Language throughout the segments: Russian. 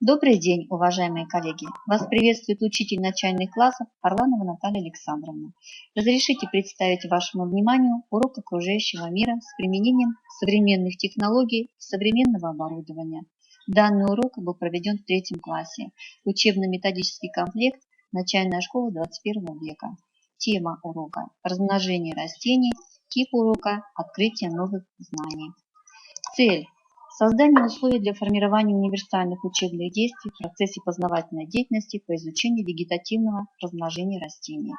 Добрый день, уважаемые коллеги! Вас приветствует учитель начальных классов Орланова Наталья Александровна. Разрешите представить вашему вниманию урок окружающего мира с применением современных технологий и современного оборудования. Данный урок был проведен в 3 классе. Учебно-методический комплект «Начальная школа 21 века». Тема урока – размножение растений, тип урока – открытие новых знаний. Цель – создание условий для формирования универсальных учебных действий в процессе познавательной деятельности по изучению вегетативного размножения растений.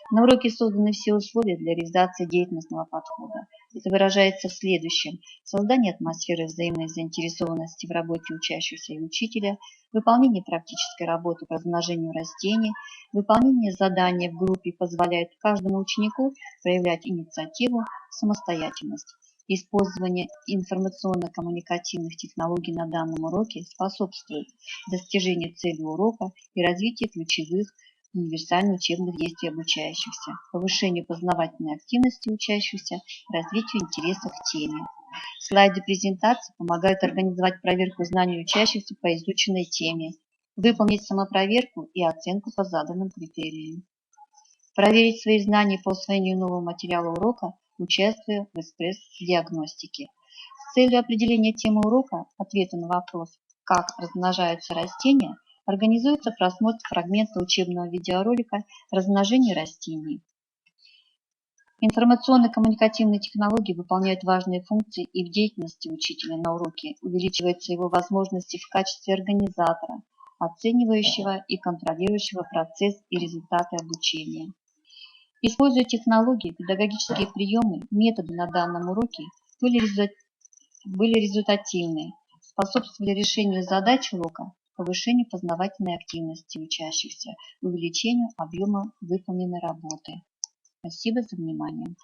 На уроке созданы все условия для реализации деятельностного подхода. Это выражается в следующем: создание атмосферы взаимной заинтересованности в работе учащихся и учителя, выполнение практической работы по размножению растений, выполнение задания в группе позволяет каждому ученику проявлять инициативу, самостоятельность. Использование информационно-коммуникативных технологий на данном уроке способствует достижению цели урока и развитию ключевых универсальных учебных действий обучающихся, повышению познавательной активности учащихся, развитию интереса к теме. Слайды презентации помогают организовать проверку знаний учащихся по изученной теме, выполнить самопроверку и оценку по заданным критериям. Проверить свои знания по усвоению нового материала урока, участвуя в экспресс-диагностике. С целью определения темы урока, ответа на вопрос «Как размножаются растения», организуется просмотр фрагмента учебного видеоролика «Размножение растений». Информационно-коммуникативные технологии выполняют важные функции и в деятельности учителя на уроке, увеличиваются его возможности в качестве организатора, оценивающего и контролирующего процесс и результаты обучения. Используя технологии, педагогические приемы, методы на данном уроке были результативны, способствовали решению задач урока, повышению познавательной активности учащихся, увеличению объема выполненной работы. Спасибо за внимание.